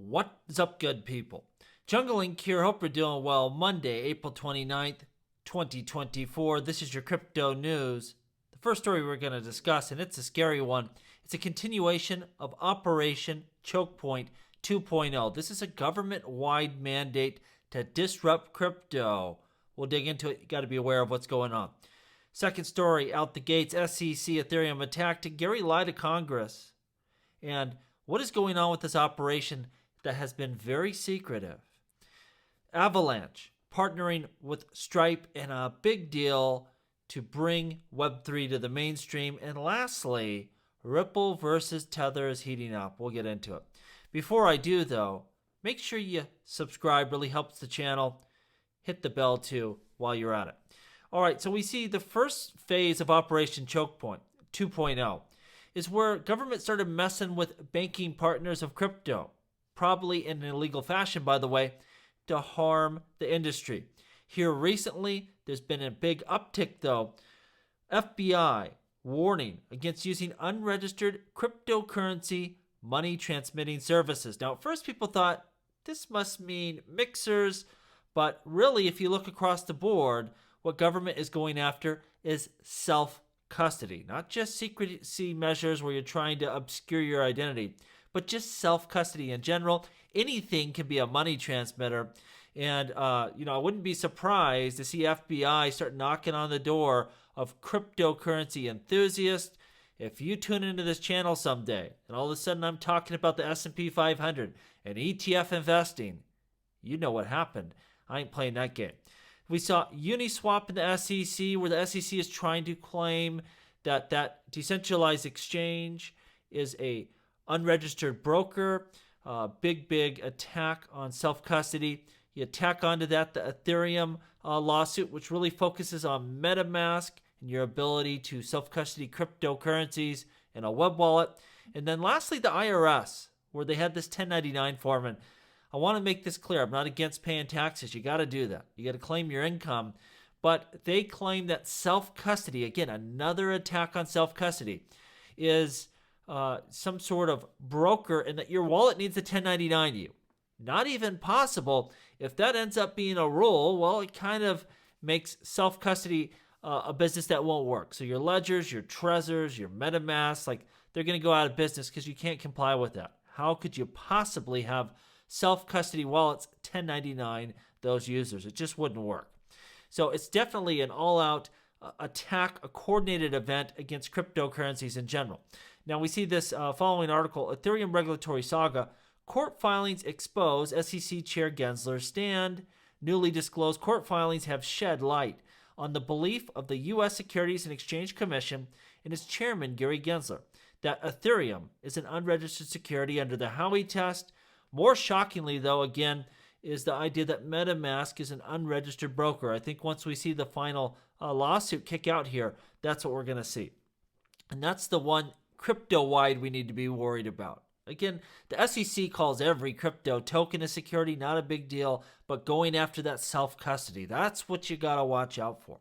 What's up, good people? Jungle Inc. here. Hope you're doing well. Monday, April 29th, 2024. This is your crypto news. The first story we're going to discuss, and it's a scary one. It's a continuation of Operation Chokepoint 2.0. This is a government-wide mandate to disrupt crypto. We'll dig into it. You got to be aware of what's going on. Second story, out the gates, SEC Ethereum attack. Did Gary lie to Congress? And what is going on with this operation that has been very secretive? Avalanche partnering with Stripe in a big deal to bring Web3 to the mainstream. And lastly, Ripple versus Tether is heating up. We'll get into it. Before I do, though, make sure you subscribe. Really helps the channel. Hit the bell, too, while you're at it. All right, so we see the first phase of Operation Chokepoint 2.0 is where government started messing with banking partners of crypto, probably in an illegal fashion, by the way, to harm the industry. Here recently, there's been a big uptick, though. FBI warning against using unregistered cryptocurrency money transmitting services. Now, at first people thought this must mean mixers, but really, if you look across the board, what government is going after is self-custody, not just secrecy measures where you're trying to obscure your identity, but just self-custody in general. Anything can be a money transmitter. And, I wouldn't be surprised to see FBI start knocking on the door of cryptocurrency enthusiasts. If you tune into this channel someday, and all of a sudden I'm talking about the S&P 500 and ETF investing, you know what happened. I ain't playing that game. We saw Uniswap in the SEC, where the SEC is trying to claim that decentralized exchange is a unregistered broker. Big attack on self-custody. You tack onto that the Ethereum lawsuit, which really focuses on MetaMask and your ability to self-custody cryptocurrencies in a web wallet. And then lastly, the IRS, where they had this 1099 form. And I want to make this clear. I'm not against paying taxes. You got to do that. You got to claim your income. But they claim that self-custody, again, another attack on self-custody, is some sort of broker and that your wallet needs a 1099 you. Not even possible. If that ends up being a rule, well, it kind of makes self-custody a business that won't work. So your ledgers, your Trezors, your MetaMask, they're going to go out of business because you can't comply with that. How could you possibly have self-custody wallets 1099 those users? It just wouldn't work. So it's definitely an all-out attack, a coordinated event against cryptocurrencies in general. Now we see this following article, Ethereum regulatory saga, court filings expose SEC Chair Gensler stand. Newly disclosed court filings have shed light on the belief of the U.S. Securities and Exchange Commission and its chairman, Gary Gensler, that Ethereum is an unregistered security under the Howey test. More shockingly, though, again, is the idea that MetaMask is an unregistered broker. I think once we see the final lawsuit kick out here, that's what we're going to see. And that's the one crypto-wide we need to be worried about. Again, the SEC calls every crypto token a security, not a big deal, but going after that self-custody, that's what you got to watch out for.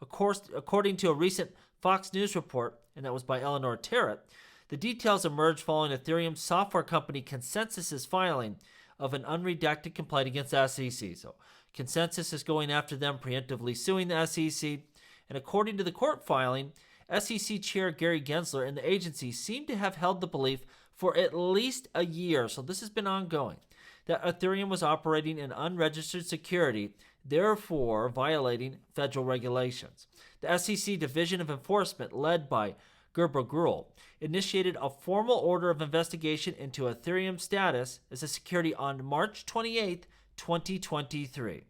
Of course, according to a recent Fox News report, and that was by Eleanor Terrett, the details emerged following Ethereum software company Consensus's filing of an unredacted complaint against the SEC. So Consensus is going after them, preemptively suing the SEC. And according to the court filing, SEC Chair Gary Gensler and the agency seem to have held the belief for at least a year, so this has been ongoing, that Ethereum was operating an unregistered security, therefore violating federal regulations. The SEC Division of Enforcement, led by Gerber Gruhl, initiated a formal order of investigation into Ethereum's status as a security on March 28, 2023.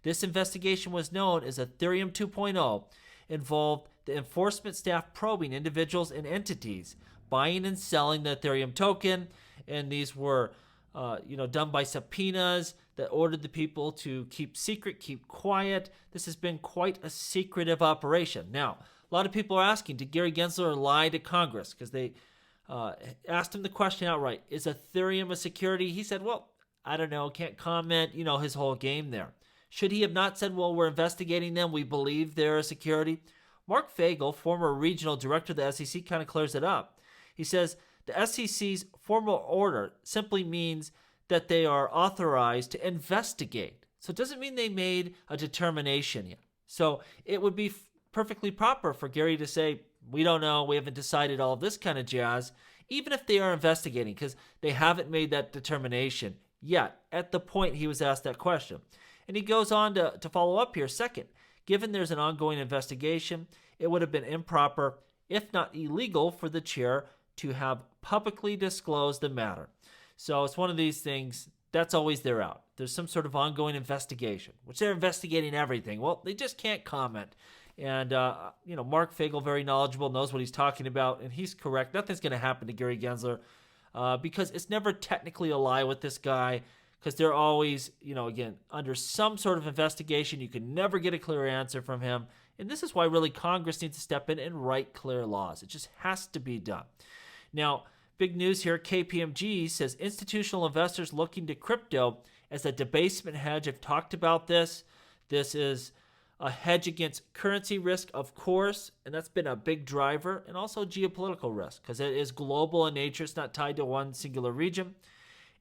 This investigation was known as Ethereum 2.0, involved the enforcement staff probing individuals and entities buying and selling the Ethereum token, and these were done by subpoenas that ordered the people to keep secret, keep quiet. This has been quite a secretive operation. Now, a lot of people are asking, did Gary Gensler lie to Congress? Because they asked him the question outright, is Ethereum a security? He said, well, I don't know, can't comment, his whole game there. Should he have not said, well, we're investigating them, we believe they're a security? Mark Fagel, former regional director of the SEC, kind of clears it up. He says, the SEC's formal order simply means that they are authorized to investigate. So it doesn't mean they made a determination yet. So it would be perfectly proper for Gary to say, we don't know, we haven't decided, all of this kind of jazz, even if they are investigating, because they haven't made that determination yet at the point he was asked that question. And he goes on to follow up here. Second, given there's an ongoing investigation, it would have been improper, if not illegal, for the chair to have publicly disclosed the matter. So it's one of these things, that's always their out. There's some sort of ongoing investigation, which they're investigating everything. Well, they just can't comment. And, Mark Fagel, very knowledgeable, knows what he's talking about, and he's correct. Nothing's going to happen to Gary Gensler because it's never technically a lie with this guy, because they're always, again, under some sort of investigation. You can never get a clear answer from him. And this is why really Congress needs to step in and write clear laws. It just has to be done. Now, big news here, KPMG says institutional investors looking to crypto as a debasement hedge. I've talked about this. This is a hedge against currency risk, of course, and that's been a big driver, and also geopolitical risk, because it is global in nature. It's not tied to one singular region.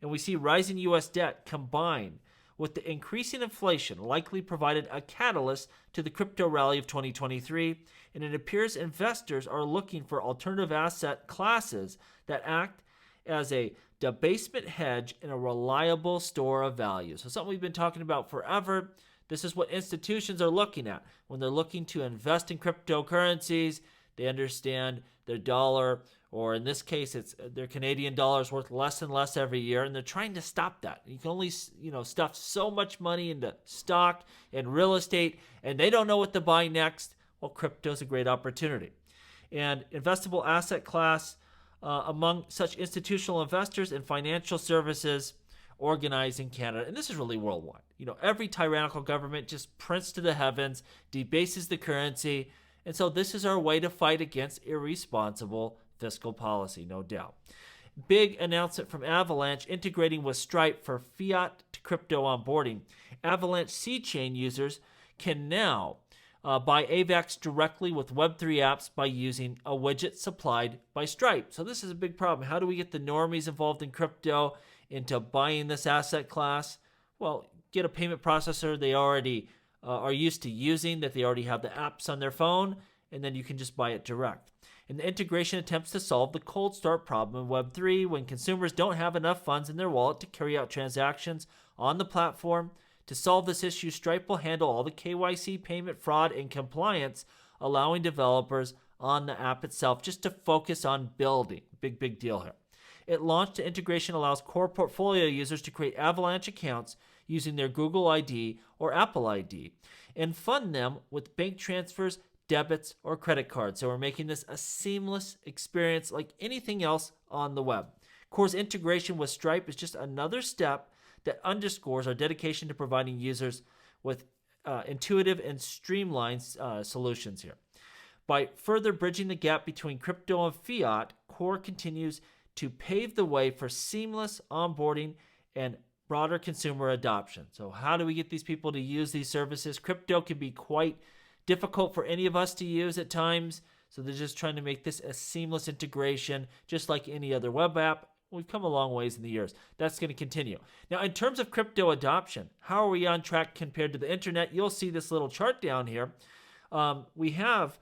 And we see rising U.S. debt combined with the increasing inflation likely provided a catalyst to the crypto rally of 2023, and it appears investors are looking for alternative asset classes that act as a debasement hedge and a reliable store of value. So something we've been talking about forever. This is what institutions are looking at. When they're looking to invest in cryptocurrencies, they understand their dollar, or in this case, it's their Canadian dollar is worth less and less every year, and they're trying to stop that. You can only, stuff so much money into stock and real estate, and they don't know what to buy next. Well, crypto is a great opportunity. And investable asset class among such institutional investors in financial services organized in Canada, and this is really worldwide. Every tyrannical government just prints to the heavens, debases the currency, and so this is our way to fight against irresponsible fiscal policy, no doubt. Big announcement from Avalanche integrating with Stripe for fiat to crypto onboarding. Avalanche C-Chain users can now buy AVAX directly with Web3 apps by using a widget supplied by Stripe. So this is a big problem. How do we get the normies involved in crypto into buying this asset class? Well, get a payment processor they already are used to using, that they already have the apps on their phone, and then you can just buy it direct. And the integration attempts to solve the cold start problem in Web3 when consumers don't have enough funds in their wallet to carry out transactions on the platform. To solve this issue, Stripe will handle all the KYC, payment fraud, and compliance, allowing developers on the app itself just to focus on building. Big deal here. It launched. The integration allows core portfolio users to create Avalanche accounts using their Google ID or Apple ID and fund them with bank transfers, debits, or credit cards. So we're making this a seamless experience like anything else on the web. Core's integration with Stripe is just another step that underscores our dedication to providing users with intuitive and streamlined solutions here. By further bridging the gap between crypto and fiat, Core continues to pave the way for seamless onboarding and broader consumer adoption. So how do we get these people to use these services? Crypto can be quite difficult for any of us to use at times, so they're just trying to make this a seamless integration, just like any other web app. We've come a long ways in the years. That's going to continue. Now, in terms of crypto adoption, how are we on track compared to the internet? You'll see this little chart down here. We have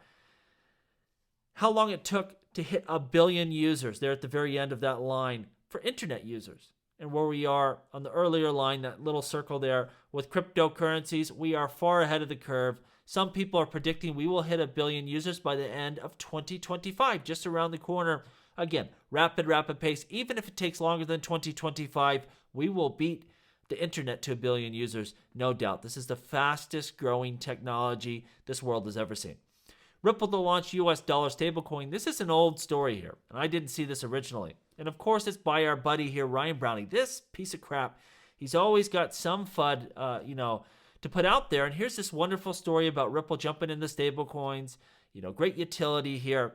how long it took to hit 1 billion users there at the very end of that line for internet users. And where we are on the earlier line, that little circle there, with cryptocurrencies, we are far ahead of the curve. Some people are predicting we will hit 1 billion users by the end of 2025, just around the corner. Again, rapid pace. Even if it takes longer than 2025, we will beat the internet to 1 billion users, no doubt. This is the fastest growing technology this world has ever seen. Ripple to launch US dollar stablecoin. This is an old story here, and I didn't see this originally. And of course, it's by our buddy here, Ryan Browning. This piece of crap, he's always got some FUD, to put out there. And here's this wonderful story about Ripple jumping into stablecoins. Great utility here.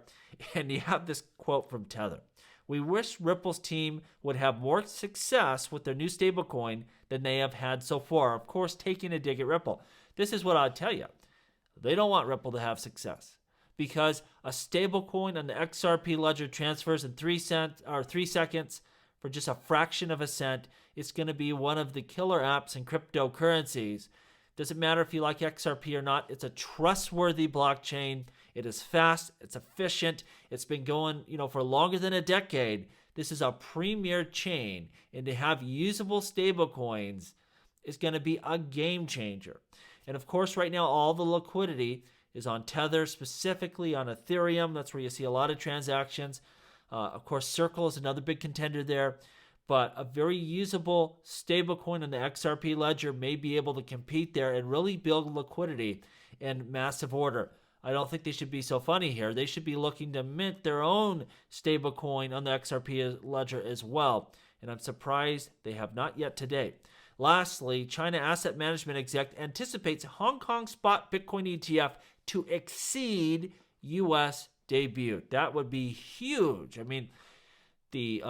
And you have this quote from Tether. We wish Ripple's team would have more success with their new stablecoin than they have had so far. Of course, taking a dig at Ripple. This is what I'll tell you. They don't want Ripple to have success because a stablecoin on the XRP ledger transfers in 3 seconds. for just a fraction of a cent. It's going to be one of the killer apps in cryptocurrencies. Doesn't matter if you like XRP or not. It's a trustworthy blockchain. It is fast. It's efficient. It's been going, for longer than a decade. This is a premier chain, and to have usable stablecoins is going to be a game changer. And of course, right now, all the liquidity is on Tether, specifically on Ethereum. That's where you see a lot of transactions. Of course, Circle is another big contender there. But a very usable stablecoin on the XRP ledger may be able to compete there and really build liquidity in massive order. I don't think they should be so funny here. They should be looking to mint their own stablecoin on the XRP ledger as well. And I'm surprised they have not yet today. Lastly, China Asset Management exec anticipates Hong Kong spot Bitcoin ETF to exceed U.S. debut. That would be huge. I mean, the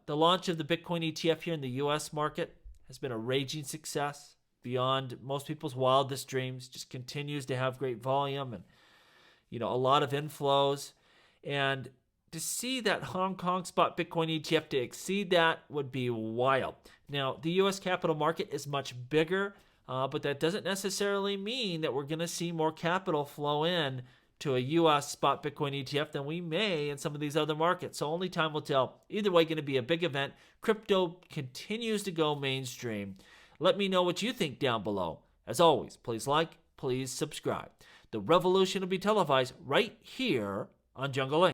launch of the Bitcoin ETF here in the U.S. market has been a raging success beyond most people's wildest dreams. Just continues to have great volume and a lot of inflows. And to see that Hong Kong spot Bitcoin ETF to exceed that would be wild. Now, the U.S. capital market is much bigger, but that doesn't necessarily mean that we're going to see more capital flow in to a U.S. spot Bitcoin ETF than we may in some of these other markets. So only time will tell. Either way, going to be a big event. Crypto continues to go mainstream. Let me know what you think down below. As always, please like, please subscribe. The revolution will be televised right here on Jungle Link.